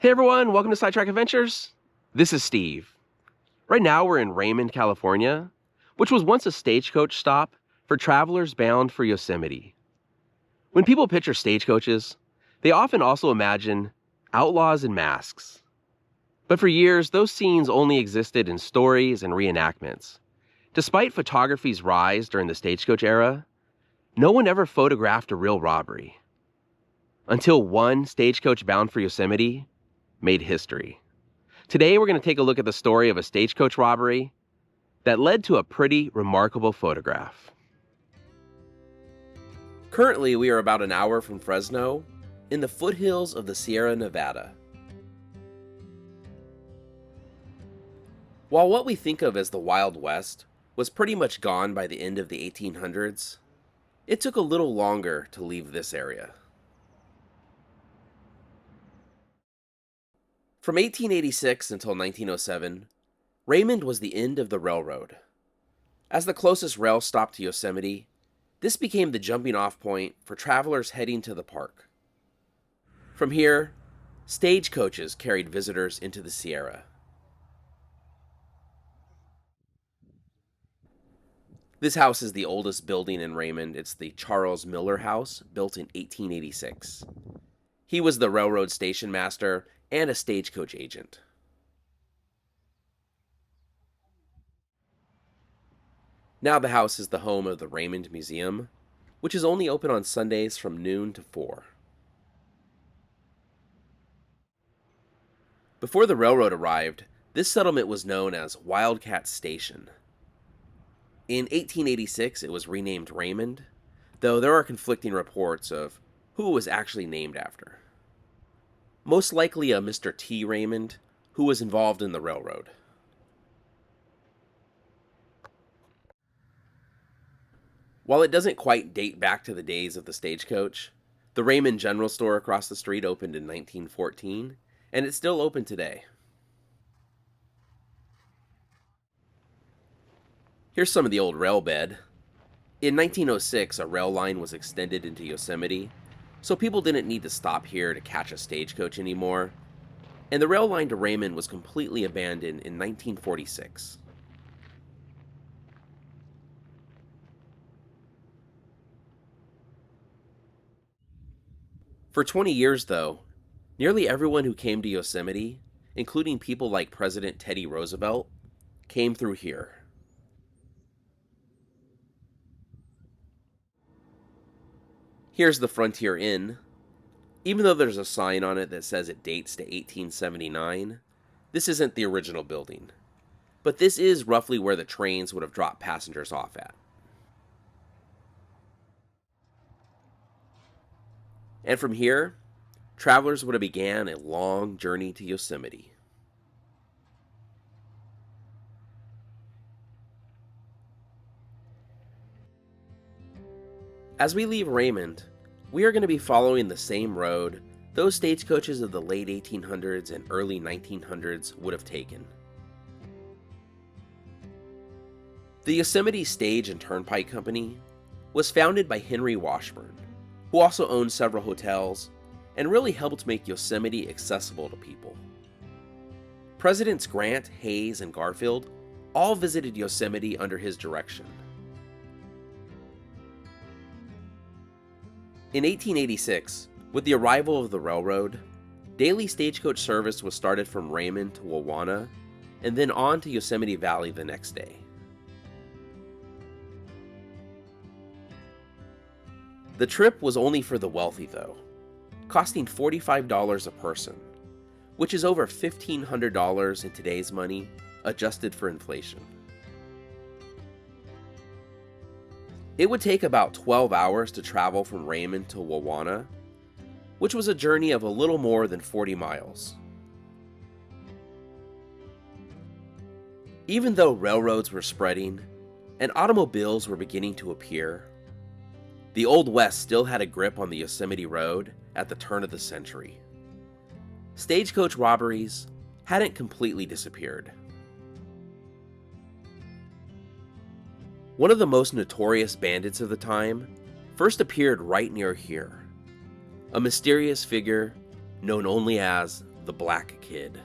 Hey everyone, welcome to Sidetrack Adventures. This is Steve. Right now we're in Raymond, California, which was once a stagecoach stop for travelers bound for Yosemite. When people picture stagecoaches, they often also imagine outlaws in masks. But for years, those scenes only existed in stories and reenactments. Despite photography's rise during the stagecoach era, no one ever photographed a real robbery. Until one stagecoach bound for Yosemite made history. Today, we're going to take a look at the story of a stagecoach robbery that led to a pretty remarkable photograph. Currently, we are about an hour from Fresno, in the foothills of the Sierra Nevada. While what we think of as the Wild West was pretty much gone by the end of the 1800s, it took a little longer to leave this area. From 1886 until 1907, Raymond was the end of the railroad. As the closest rail stop to Yosemite, this became the jumping-off point for travelers heading to the park. From here, stagecoaches carried visitors into the Sierra. This house is the oldest building in Raymond. It's the Charles Miller House, built in 1886. He was the railroad station master and a stagecoach agent. Now the house is the home of the Raymond Museum, which is only open on Sundays from noon to 4. Before the railroad arrived, this settlement was known as Wildcat Station. In 1886, it was renamed Raymond, though there are conflicting reports of who it was actually named after. Most likely a Mr. T. Raymond, who was involved in the railroad. While it doesn't quite date back to the days of the stagecoach, the Raymond General Store across the street opened in 1914, and it's still open today. Here's some of the old rail bed. In 1906, a rail line was extended into Yosemite, so people didn't need to stop here to catch a stagecoach anymore, and the rail line to Raymond was completely abandoned in 1946. For 20 years, though, nearly everyone who came to Yosemite, including people like President Teddy Roosevelt, came through here. Here's the Frontier Inn. Even though there's a sign on it that says it dates to 1879, this isn't the original building. But this is roughly where the trains would have dropped passengers off at. And from here, travelers would have began a long journey to Yosemite. As we leave Raymond, we are going to be following the same road those stagecoaches of the late 1800s and early 1900s would have taken. The Yosemite Stage and Turnpike Company was founded by Henry Washburn, who also owned several hotels and really helped make Yosemite accessible to people. Presidents Grant, Hayes, and Garfield all visited Yosemite under his direction. In 1886, with the arrival of the railroad, daily stagecoach service was started from Raymond to Ahwahnee, and then on to Yosemite Valley the next day. The trip was only for the wealthy, though, costing $45 a person, which is over $1,500 in today's money, adjusted for inflation. It would take about 12 hours to travel from Raymond to Ahwahnee, which was a journey of a little more than 40 miles. Even though railroads were spreading and automobiles were beginning to appear, the Old West still had a grip on the Yosemite Road at the turn of the century. Stagecoach robberies hadn't completely disappeared. One of the most notorious bandits of the time first appeared right near here, a mysterious figure known only as the Black Kid.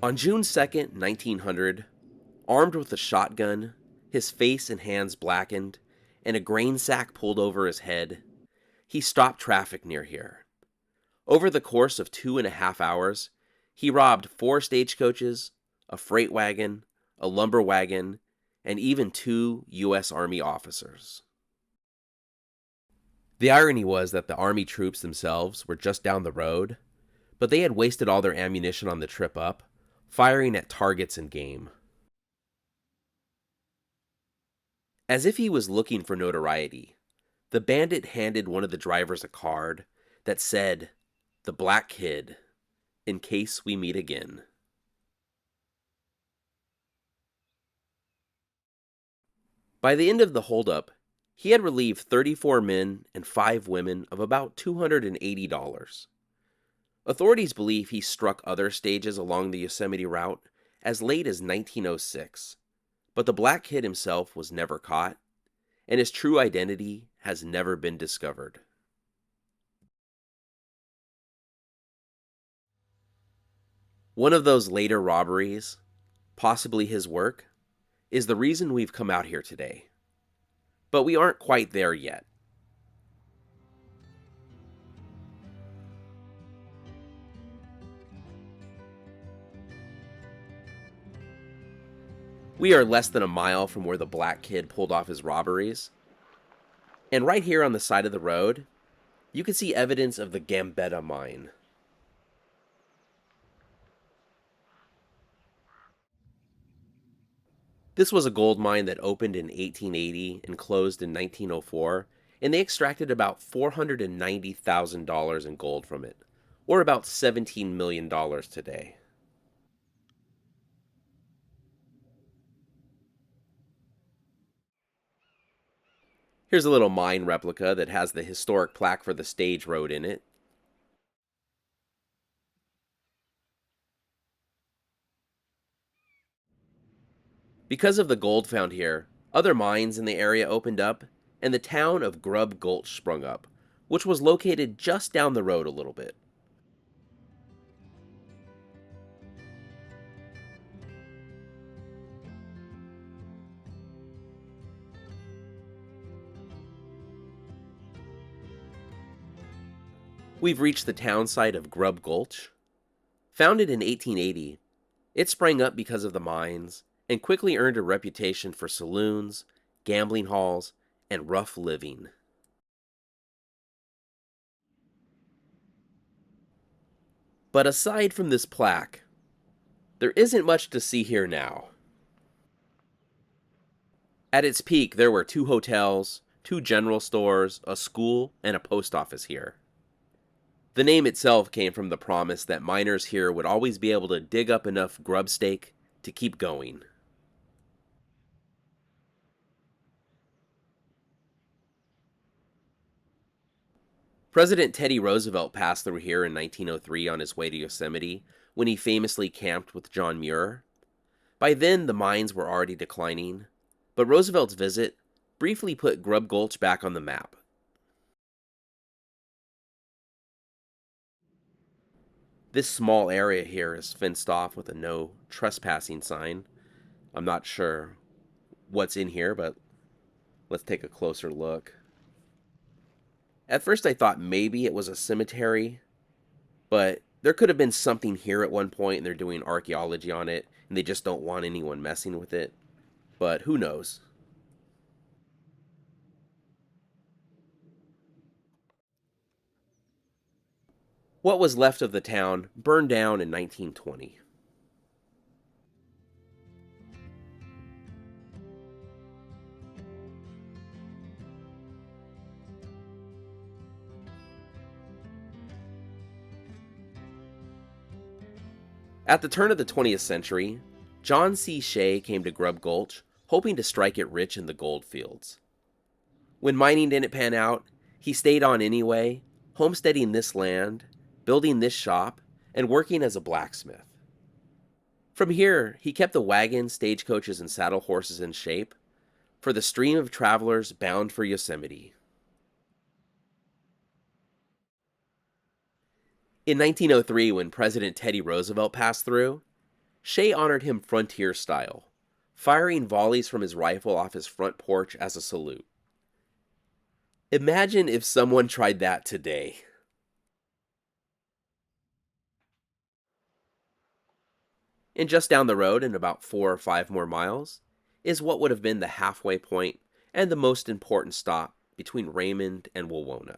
On June 2nd, 1900, armed with a shotgun, his face and hands blackened, and a grain sack pulled over his head, he stopped traffic near here. Over the course of 2.5 hours, he robbed 4 stagecoaches, a freight wagon, a lumber wagon, and even 2 U.S. Army officers. The irony was that the Army troops themselves were just down the road, but they had wasted all their ammunition on the trip up, firing at targets and game. As if he was looking for notoriety, the bandit handed one of the drivers a card that said, "The Black Kid, in case we meet again." By the end of the holdup, he had relieved 34 men and 5 women of about $280. Authorities believe he struck other stages along the Yosemite route as late as 1906, but the Black Kid himself was never caught, and his true identity has never been discovered. One of those later robberies, possibly his work, is the reason we've come out here today. But we aren't quite there yet. We are less than a mile from where the Black Kid pulled off his robberies. And right here on the side of the road, you can see evidence of the Gambetta mine. This was a gold mine that opened in 1880 and closed in 1904, and they extracted about $490,000 in gold from it, or about $17 million today. Here's a little mine replica that has the historic plaque for the stage road in it. Because of the gold found here, other mines in the area opened up, and the town of Grub Gulch sprung up, which was located just down the road a little bit. We've reached the town site of Grub Gulch. Founded in 1880, it sprang up because of the mines and quickly earned a reputation for saloons, gambling halls, and rough living. But aside from this plaque, there isn't much to see here now. At its peak, there were 2 hotels, 2 general stores, a school, and a post office here. The name itself came from the promise that miners here would always be able to dig up enough grub stake to keep going. President Teddy Roosevelt passed through here in 1903 on his way to Yosemite when he famously camped with John Muir. By then, the mines were already declining, but Roosevelt's visit briefly put Grub Gulch back on the map. This small area here is fenced off with a no trespassing sign. I'm not sure what's in here, but let's take a closer look. At first I thought maybe it was a cemetery, but there could have been something here at one point and they're doing archaeology on it and they just don't want anyone messing with it. But who knows? What was left of the town burned down in 1920. At the turn of the 20th century, John C. Shea came to Grub Gulch, hoping to strike it rich in the gold fields. When mining didn't pan out, he stayed on anyway, homesteading this land, building this shop, and working as a blacksmith. From here, he kept the wagons, stagecoaches, and saddle horses in shape for the stream of travelers bound for Yosemite. In 1903, when President Teddy Roosevelt passed through, Shea honored him frontier style, firing volleys from his rifle off his front porch as a salute. Imagine if someone tried that today. And just down the road, in about 4 or 5 more miles, is what would have been the halfway point and the most important stop between Raymond and Awahnee.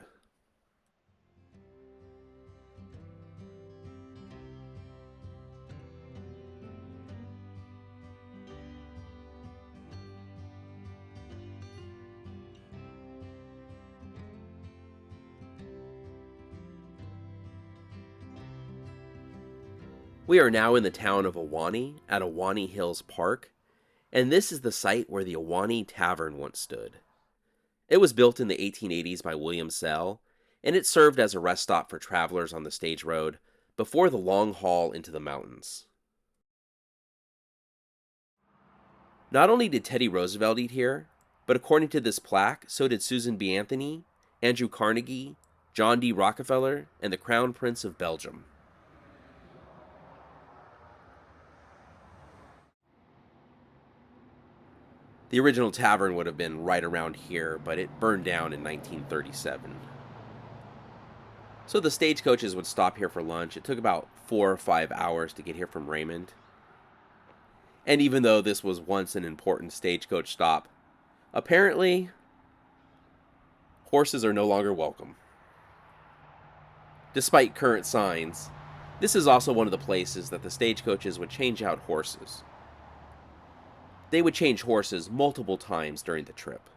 We are now in the town of Ahwahnee at Awahnee Hills Park, and this is the site where the Awahnee Tavern once stood. It was built in the 1880s by William Sell, and it served as a rest stop for travelers on the stage road before the long haul into the mountains. Not only did Teddy Roosevelt eat here, but according to this plaque, so did Susan B. Anthony, Andrew Carnegie, John D. Rockefeller, and the Crown Prince of Belgium. The original tavern would have been right around here, but it burned down in 1937. So the stagecoaches would stop here for lunch. It took about 4 or 5 hours to get here from Raymond. And even though this was once an important stagecoach stop, apparently horses are no longer welcome. Despite current signs, this is also one of the places that the stagecoaches would change out horses. They would change horses multiple times during the trip.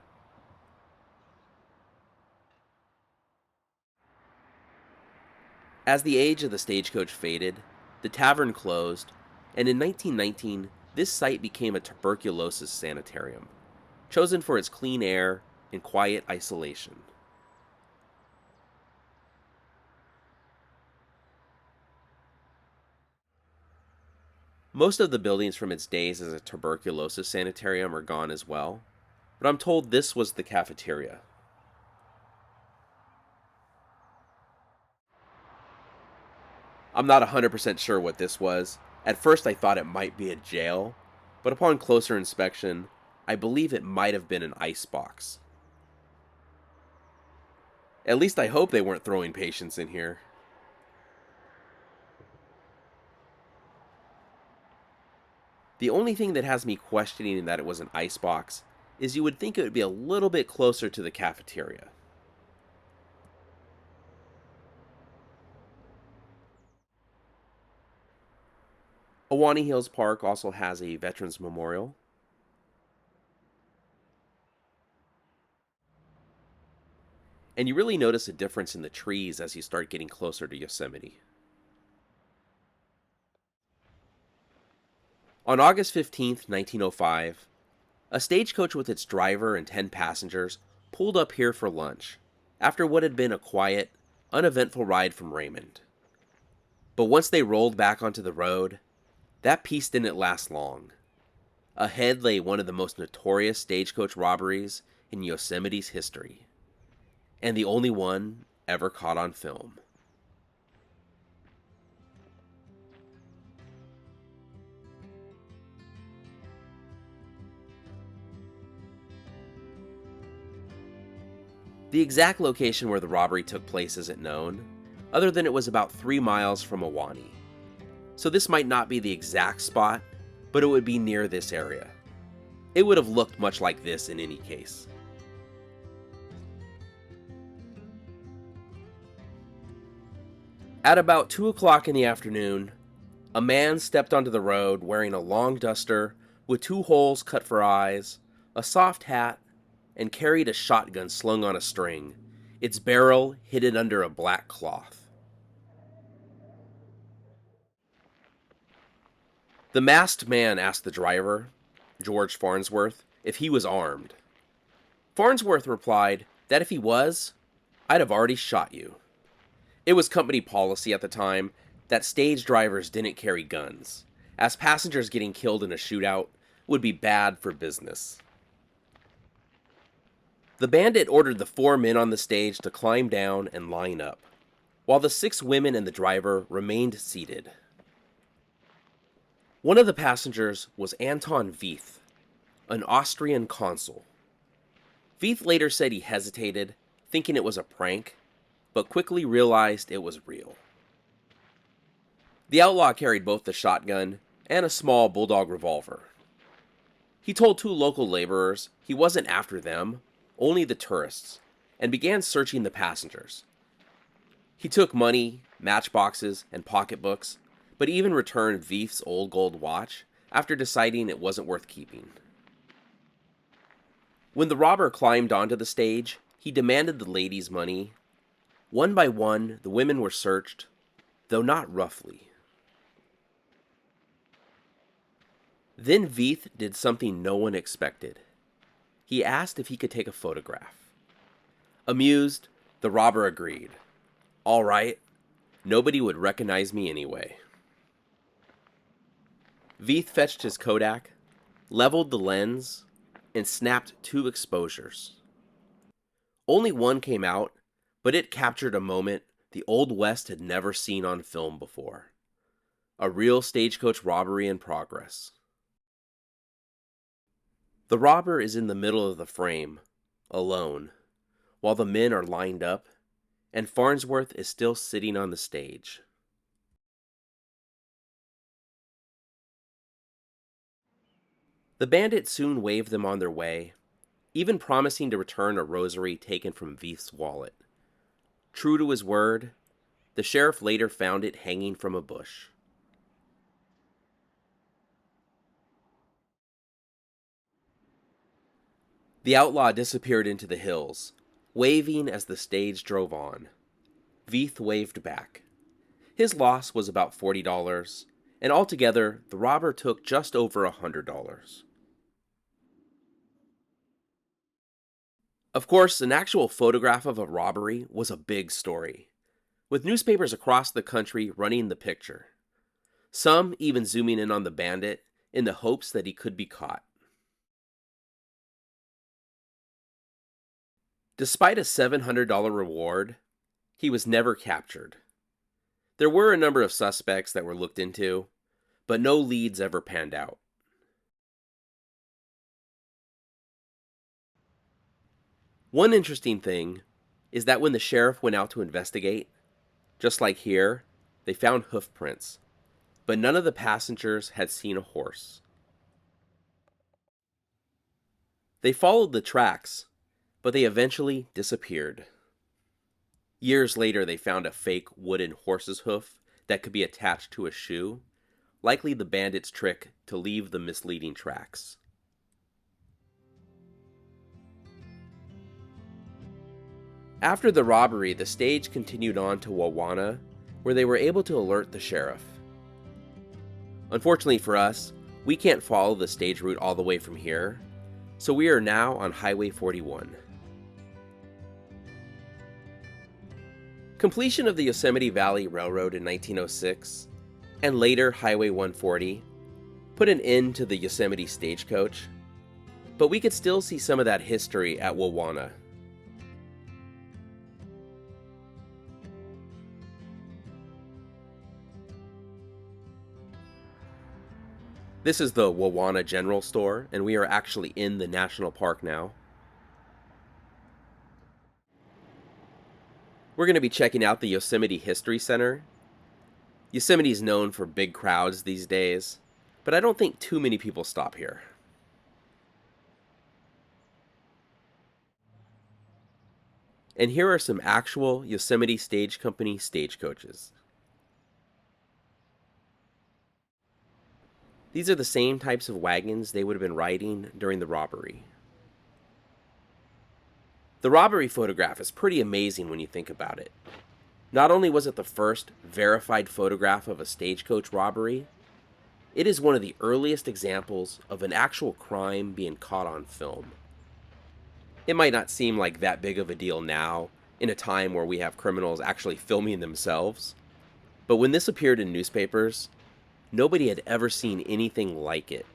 As the age of the stagecoach faded, the tavern closed, and in 1919, this site became a tuberculosis sanitarium, chosen for its clean air and quiet isolation. Most of the buildings from its days as a tuberculosis sanitarium are gone as well, but I'm told this was the cafeteria. I'm not 100% sure what this was. At first I thought it might be a jail, but upon closer inspection, I believe it might have been an ice box. At least I hope they weren't throwing patients in here. The only thing that has me questioning that it was an icebox is you would think it would be a little bit closer to the cafeteria. Awahnee Hills Park also has a Veterans Memorial. And you really notice a difference in the trees as you start getting closer to Yosemite. On August 15th, 1905, a stagecoach with its driver and 10 passengers pulled up here for lunch after what had been a quiet, uneventful ride from Raymond. But once they rolled back onto the road, that peace didn't last long. Ahead lay one of the most notorious stagecoach robberies in Yosemite's history, and the only one ever caught on film. The exact location where the robbery took place isn't known, other than it was about 3 miles from Ahwahnee. So this might not be the exact spot, but it would be near this area. It would have looked much like this in any case. At about 2 o'clock in the afternoon, a man stepped onto the road wearing a long duster with 2 holes cut for eyes, a soft hat, and carried a shotgun slung on a string, its barrel hidden under a black cloth. The masked man asked the driver, George Farnsworth, if he was armed. Farnsworth replied that if he was, I'd have already shot you. It was company policy at the time that stage drivers didn't carry guns, as passengers getting killed in a shootout would be bad for business. The bandit ordered the 4 men on the stage to climb down and line up. while the 6 women and the driver remained seated. One of the passengers was Anton Veith, an Austrian consul. Veith later said he hesitated, thinking it was a prank, but quickly realized it was real. The outlaw carried both the shotgun and a small bulldog revolver. He told 2 local laborers he wasn't after them, only the tourists, and began searching the passengers. He took money, matchboxes, and pocketbooks, but even returned Veith's old gold watch after deciding it wasn't worth keeping. When the robber climbed onto the stage, he demanded the ladies' money. One by one, the women were searched, though not roughly. Then Veith did something no one expected. He asked if he could take a photograph. Amused, the robber agreed. All right, nobody would recognize me anyway. Veith fetched his Kodak, leveled the lens, and snapped 2 exposures. Only one came out, but it captured a moment the Old West had never seen on film before. A real stagecoach robbery in progress. The robber is in the middle of the frame, alone, while the men are lined up, and Farnsworth is still sitting on the stage. The bandit soon waved them on their way, even promising to return a rosary taken from Veith's wallet. True to his word, the sheriff later found it hanging from a bush. The outlaw disappeared into the hills, waving as the stage drove on. Veith waved back. His loss was about $40, and altogether, the robber took just over $100. Of course, an actual photograph of a robbery was a big story, with newspapers across the country running the picture. Some even zooming in on the bandit in the hopes that he could be caught. Despite a $700 reward, he was never captured. There were a number of suspects that were looked into, but no leads ever panned out. One interesting thing is that when the sheriff went out to investigate, just like here, they found hoof prints, but none of the passengers had seen a horse. They followed the tracks, but they eventually disappeared. Years later, they found a fake wooden horse's hoof that could be attached to a shoe, likely the bandit's trick to leave the misleading tracks. After the robbery, the stage continued on to Ahwahnee, where they were able to alert the sheriff. Unfortunately for us, we can't follow the stage route all the way from here, so we are now on Highway 41. Completion of the Yosemite Valley Railroad in 1906, and later Highway 140, put an end to the Yosemite Stagecoach, but we could still see some of that history at Ahwahnee. This is the Ahwahnee General Store, and we are actually in the national park now. We're going to be checking out the Yosemite History Center. Yosemite is known for big crowds these days, but I don't think too many people stop here. And here are some actual Yosemite Stage Company stagecoaches. These are the same types of wagons they would have been riding during the robbery. The robbery photograph is pretty amazing when you think about it. Not only was it the first verified photograph of a stagecoach robbery, it is one of the earliest examples of an actual crime being caught on film. It might not seem like that big of a deal now, in a time where we have criminals actually filming themselves, but when this appeared in newspapers, nobody had ever seen anything like it.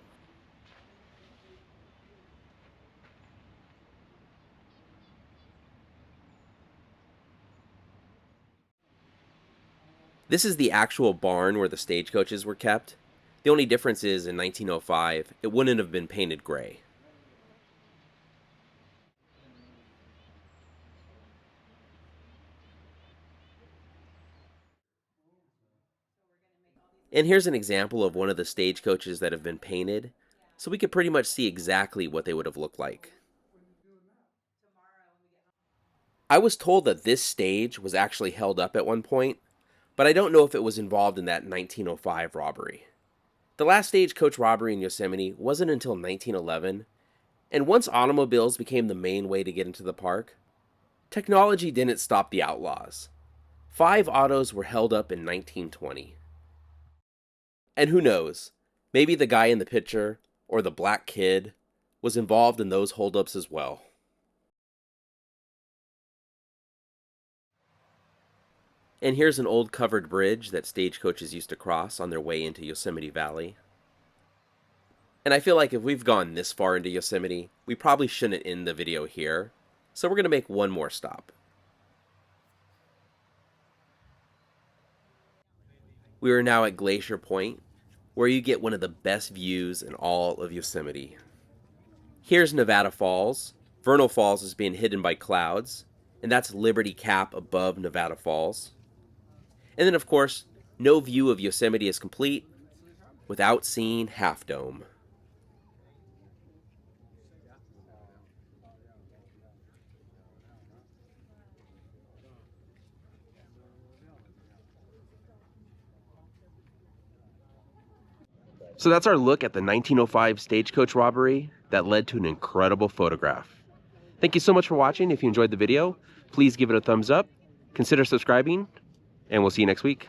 This is the actual barn where the stagecoaches were kept. The only difference is in 1905, it wouldn't have been painted gray. And here's an example of one of the stagecoaches that have been painted, so we could pretty much see exactly what they would have looked like. I was told that this stage was actually held up at one point, but I don't know if it was involved in that 1905 robbery. The last stagecoach robbery in Yosemite wasn't until 1911, and once automobiles became the main way to get into the park, technology didn't stop the outlaws. 5 autos were held up in 1920. And who knows, maybe the guy in the picture, or the black kid, was involved in those holdups as well. And here's an old covered bridge that stagecoaches used to cross on their way into Yosemite Valley. And I feel like if we've gone this far into Yosemite, we probably shouldn't end the video here, so we're going to make one more stop. We are now at Glacier Point, where you get one of the best views in all of Yosemite. Here's Nevada Falls. Vernal Falls is being hidden by clouds, and that's Liberty Cap above Nevada Falls. And then, of course, no view of Yosemite is complete without seeing Half Dome. So that's our look at the 1905 stagecoach robbery that led to an incredible photograph. Thank you so much for watching. If you enjoyed the video, please give it a thumbs up, consider subscribing, and we'll see you next week.